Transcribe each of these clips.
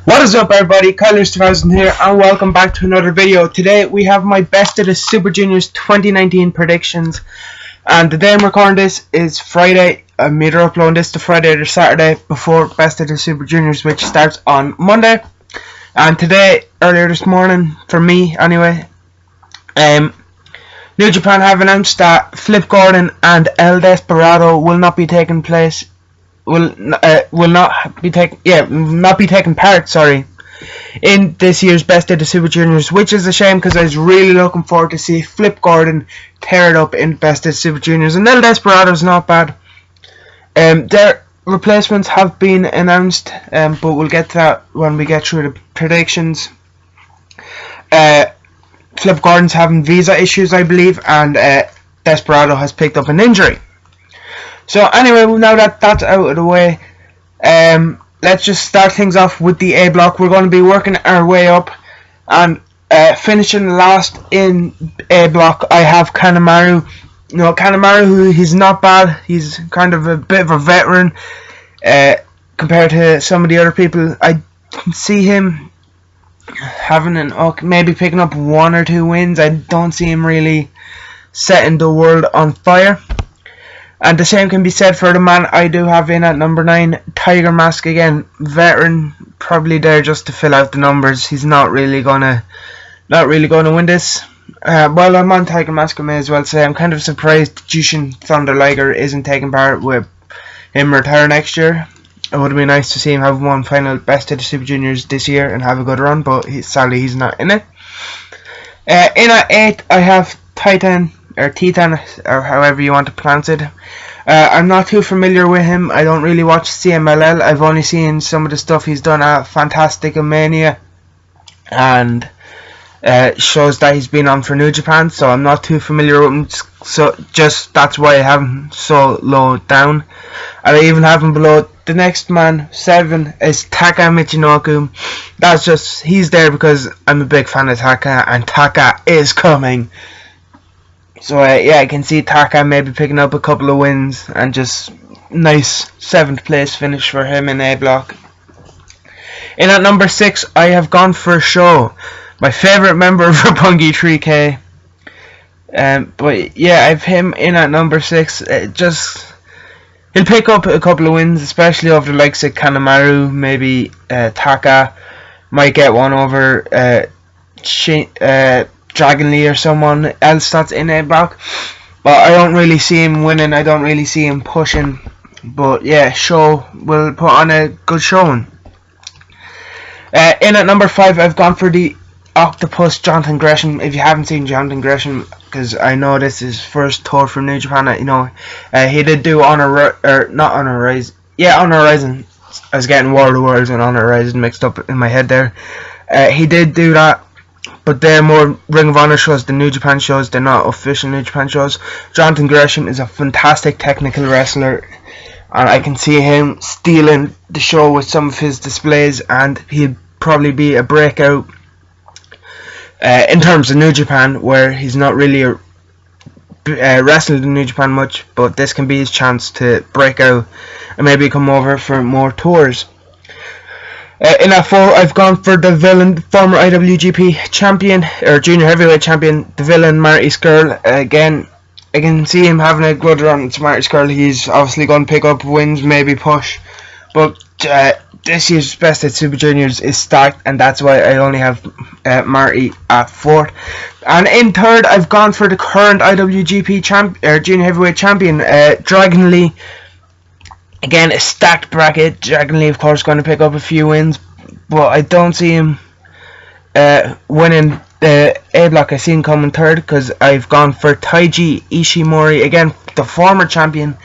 What is up, everybody? Kyler2000 here, and welcome back to another video. Today we have my Best of the Super Juniors 2019 predictions, and the day I'm recording this is Friday. I'm either uploading this to Friday or Saturday before Best of the Super Juniors, which starts on Monday. And today, earlier this morning, for me anyway, New Japan have announced that Flip Gordon and El Desperado will not be taking place. Will not be taking part in this year's Best of the Super Juniors, which is a shame because I was really looking forward to see Flip Gordon tear it up in Best of the Super Juniors, and El Desperado's not bad. Their replacements have been announced, but we'll get to that when we get through the predictions. Flip Gordon's having visa issues, I believe, and Desperado has picked up an injury. So anyway, now that that's out of the way, let's just start things off with the A block. We're going to be working our way up, and finishing last in A block, I have Kanemaru. You know, Kanemaru, who he's not bad. He's kind of a bit of a veteran compared to some of the other people. I can see him having maybe picking up 1 or 2 wins. I don't see him really setting the world on fire. And the same can be said for the man I do have in at number 9, Tiger Mask. Again, veteran, probably there just to fill out the numbers. He's not really gonna win this. While I'm on Tiger Mask, I may as well say I'm kind of surprised Jushin Thunder Liger isn't taking part with him retire next year. It would have been nice to see him have one final Best of the Super Juniors this year and have a good run, but sadly he's not in it. In at 8, I have Titan, or however you want to pronounce it. I'm not too familiar with him. I don't really watch CMLL. I've only seen some of the stuff he's done at Fantastica Mania, and shows that he's been on for New Japan, so I'm not too familiar with him, so just that's why I have him so low down. And I even have him below the next man. 7 is Taka Michinoku. That's just, he's there because I'm a big fan of Taka, and Taka is coming. So yeah, I can see Taka maybe picking up a couple of wins and just nice 7th place finish for him in A block. In at number 6, I have gone for Sho, my favourite member of Roppongi 3K. But yeah, I have him in at number 6. He'll pick up a couple of wins, especially over the likes of Kanemaru, maybe Taka. Might get one over Dragon Lee or someone else that's in A block, but I don't really see him winning. I don't really see him pushing, but yeah, Sho will put on a good showing. In at number 5, I've gone for the Octopus Jonathan Gresham. If you haven't seen Jonathan Gresham, because I know this is his first tour for New Japan, you know, he did do Honor Horizon. I was getting World of Worlds and Honor Horizon mixed up in my head there. He did do that, but they're more Ring of Honor shows than New Japan shows. They're not official New Japan shows. Jonathan Gresham is a fantastic technical wrestler, and I can see him stealing the show with some of his displays, and he'll probably be a breakout in terms of New Japan, where he's not really wrestled in New Japan much, but this can be his chance to break out and maybe come over for more tours. In at 4, I've gone for the villain, former IWGP champion, or junior heavyweight champion, the villain Marty Scurll. Again, I can see him having a good run. It's Marty Scurll. He's obviously going to pick up wins, maybe push, but this year's Best of Super Juniors is stacked, and that's why I only have Marty at 4th. And in 3rd, I've gone for the current IWGP junior heavyweight champion, Dragon Lee. Again, a stacked bracket. Dragon Lee, of course, going to pick up a few wins, but I don't see him winning the A block. I see him coming 3rd because I've gone for Taiji Ishimori, again, the former champion,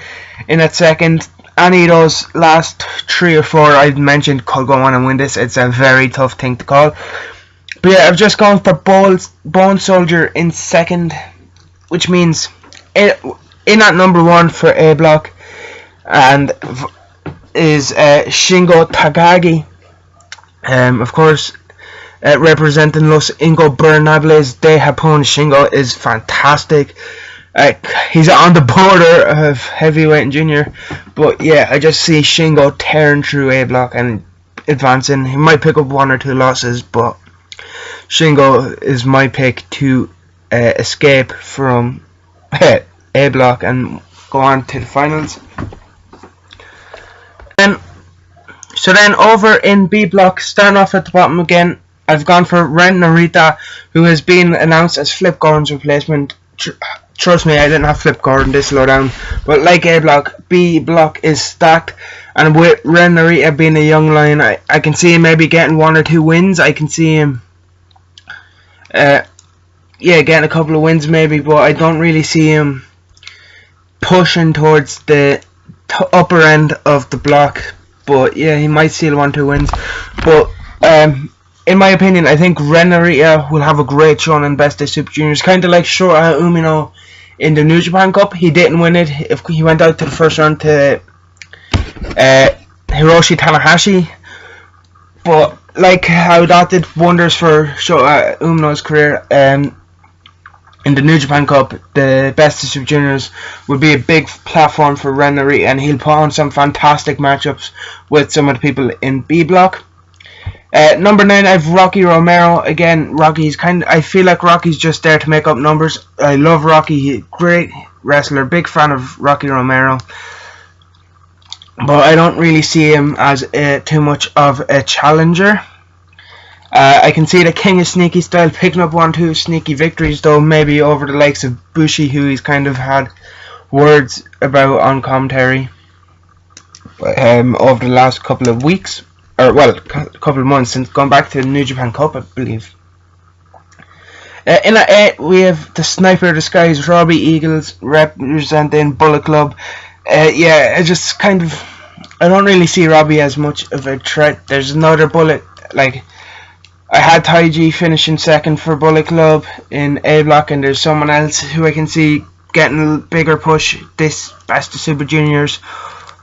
in at 2nd. Any of those last 3 or 4 I mentioned could go on and win this. It's a very tough thing to call. But yeah, I've just gone for Bone Soldier in 2nd, which means in at number 1 for A block, and is Shingo Takagi. Of course, representing Los Ingobernables de Japón. Shingo is fantastic. He's on the border of heavyweight and junior, but yeah, I just see Shingo tearing through A block, and advancing. He might pick up 1 or 2 losses, but Shingo is my pick to escape from A block and go on to the finals. So then over in B block, starting off at the bottom again, I've gone for Ren Narita, who has been announced as Flip Gordon's replacement. Trust me, I didn't have Flip Gordon this low down, but like A block, B block is stacked, and with Ren Narita being a young lion, I can see him maybe getting 1 or 2 wins. I can see him getting a couple of wins maybe, but I don't really see him pushing towards the upper end of the block. But yeah, he might steal 1 or 2 wins. But in my opinion, I think Ren Narita will have a great run in Best of Super Juniors, kind of like Shota Umino in the New Japan Cup. He didn't win it. If he went out to the first round to Hiroshi Tanahashi, but like how that did wonders for Shota Umino's career, in the New Japan Cup, the Best of Super Juniors would be a big platform for Ren Narita, and he'll put on some fantastic matchups with some of the people in B block. Number 9, I have Rocky Romero. Again, I feel like Rocky's just there to make up numbers. I love Rocky. He's a great wrestler. Big fan of Rocky Romero. But I don't really see him as too much of a challenger. I can see the King of Sneaky style picking up 1 or 2 sneaky victories, though maybe over the likes of Bushi, who he's kind of had words about on commentary over the last couple of weeks, or well, a couple of months since going back to the New Japan Cup, I believe. In at 8, we have the Sniper of the Skies, Robbie Eagles, representing Bullet Club. I just kind of, I don't really see Robbie as much of a threat. There's another Bullet, like, I had Taiji finishing second for Bullet Club in A block, and there's someone else who I can see getting a bigger push this Best of Super Juniors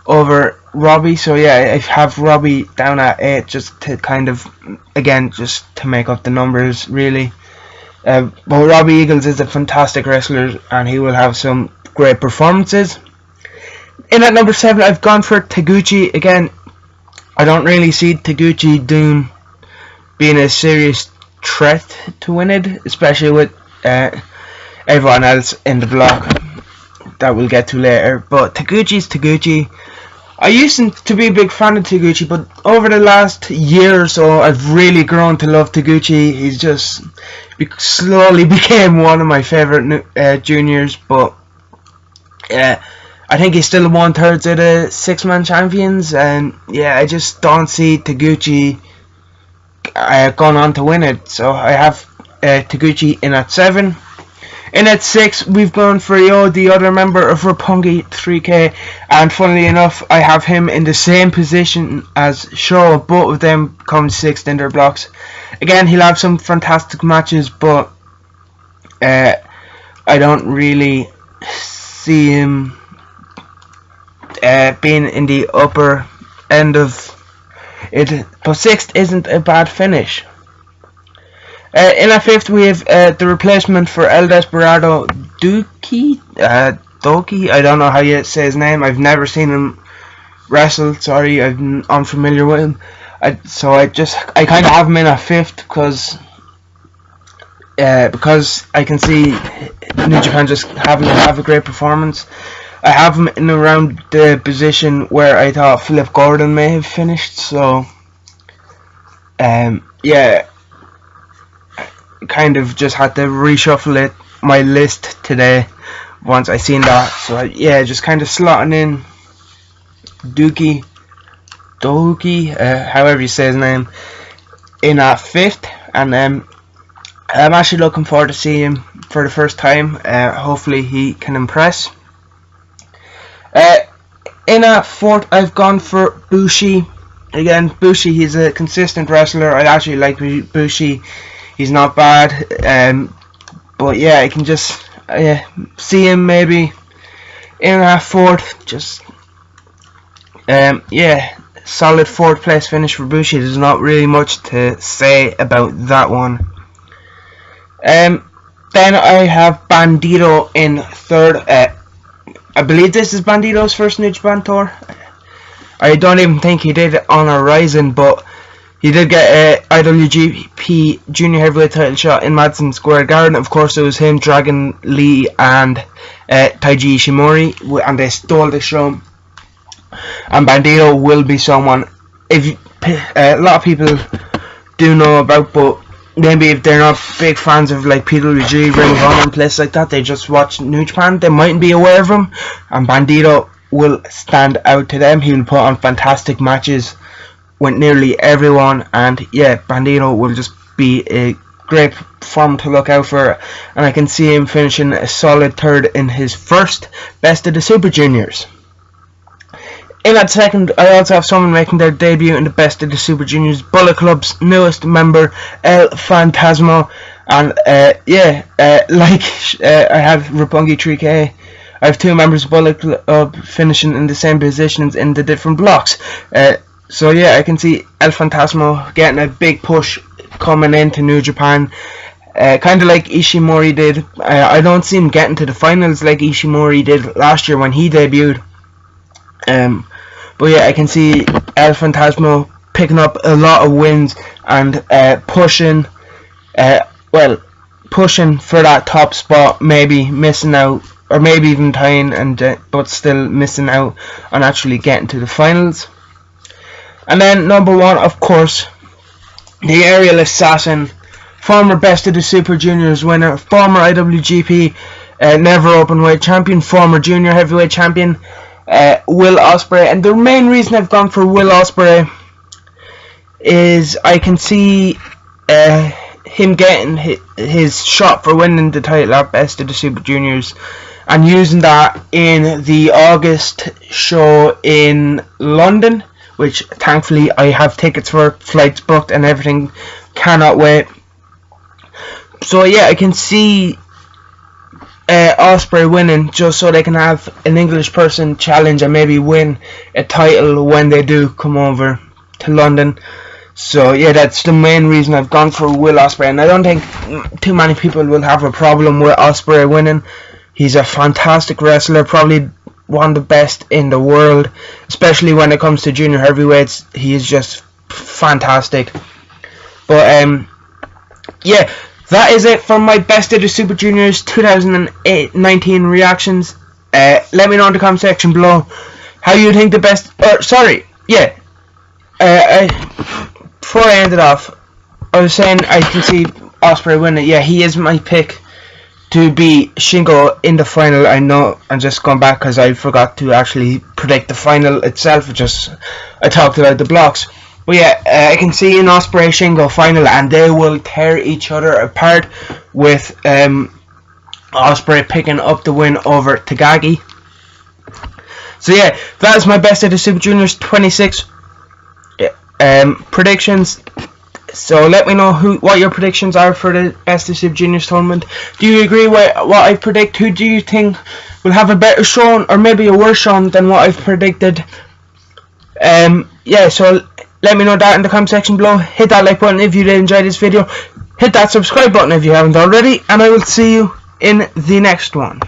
over Robbie. So yeah, I have Robbie down at 8 just to kind of, again, just to make up the numbers really. But Robbie Eagles is a fantastic wrestler, and he will have some great performances. In at number 7, I've gone for Taguchi. Again, I don't really see Taguchi being a serious threat to win it, especially with everyone else in the block that we'll get to later. But Taguchi's Taguchi. I used to be a big fan of Taguchi, but over the last year or so, I've really grown to love Taguchi. He's just slowly became one of my favourite juniors, but I think he's still 1/3 of the 6-man champions, and yeah, I just don't see Taguchi gone on to win it. So I have Taguchi in at 7. In at 6, we've gone for Yo, the other member of Roppongi 3K, and funnily enough, I have him in the same position as Sho. Both of them come 6th in their blocks. Again, he'll have some fantastic matches, but I don't really see him being in the upper end of it, but 6th isn't a bad finish. In our 5th, we have the replacement for El Desperado, Doki. I don't know how you say his name. I've never seen him wrestle. Sorry, I'm unfamiliar with him. So I kind of have him in at 5th because I can see New Japan just having to have a great performance. I have him in around the position where I thought Flip Gordon may have finished. So yeah, kind of just had to reshuffle my list today once I seen that. So yeah, just kind of slotting in Doki, however you say his name, in at 5th, and I'm actually looking forward to seeing him for the first time. Hopefully he can impress. In at 4th, I've gone for Bushi. Again, Bushi, he's a consistent wrestler. I actually like Bushi. He's not bad. But yeah, I can just see him maybe in at 4th. Just yeah, solid 4th place finish for Bushi. There's not really much to say about that one. Then I have Bandito in 3rd. I believe this is Bandito's first New Japan tour. I don't even think he did it on Horizon, but He did get a IWGP Junior Heavyweight title shot in Madison Square Garden. Of course, it was him, Dragon Lee, and Taiji Ishimori, and they stole the show. And Bandito will be someone a lot of people do know about, but maybe if they're not big fans of like PWG, Ring of Honor, and places like that, they just watch New Japan, they mightn't be aware of him. And Bandito will stand out to them. He will put on fantastic matches with nearly everyone, and yeah, Bandito will just be a great form to look out for, and I can see him finishing a solid third in his first Best of the Super Juniors. In that second, I also have someone making their debut in the Best of the Super Juniors, Bullet Club's newest member, El Phantasmo, and I had Roppongi 3K. I have two members of Bullet Club finishing in the same positions in the different blocks. So yeah, I can see El Phantasmo getting a big push coming into New Japan, kind of like Ishimori did. I don't see him getting to the finals like Ishimori did last year when he debuted. But yeah, I can see El Phantasmo picking up a lot of wins and pushing for that top spot, maybe missing out, or maybe even tying, but still missing out on actually getting to the finals. And then number one, of course, the Aerial Assassin, former Best of the Super Juniors winner, former IWGP Never Openweight champion, former Junior Heavyweight champion, Will Ospreay. And the main reason I've gone for Will Ospreay is I can see him getting his shot for winning the title at Best of the Super Juniors and using that in the August show in London, which thankfully I have tickets for, flights booked and everything, cannot wait. So yeah, I can see Ospreay winning just so they can have an English person challenge and maybe win a title when they do come over to London. So yeah, that's the main reason I've gone for Will Ospreay, and I don't think too many people will have a problem with Ospreay winning. He's a fantastic wrestler, probably one of the best in the world, especially when it comes to junior heavyweights. He is just fantastic. But yeah, that is it for my Best of the Super Juniors 2019 reactions. Let me know in the comment section below how you think the best, before I ended off, I was saying I can see Ospreay winning. Yeah, he is my pick to beat Shingo in the final. I know I'm just going back because I forgot to actually predict the final itself. I talked about the blocks. But yeah, I can see an Ospreay Shingo final, and they will tear each other apart, with Ospreay picking up the win over Takagi. So yeah, that is my Best of the Super Juniors 26 predictions. So let me know what your predictions are for the Best of Super Juniors tournament. Do you agree with what I predict? Who do you think will have a better showing, or maybe a worse showing than what I've predicted? Yeah, so let me know that in the comment section below. Hit that like button if you did enjoy this video. Hit that subscribe button if you haven't already, and I will see you in the next one.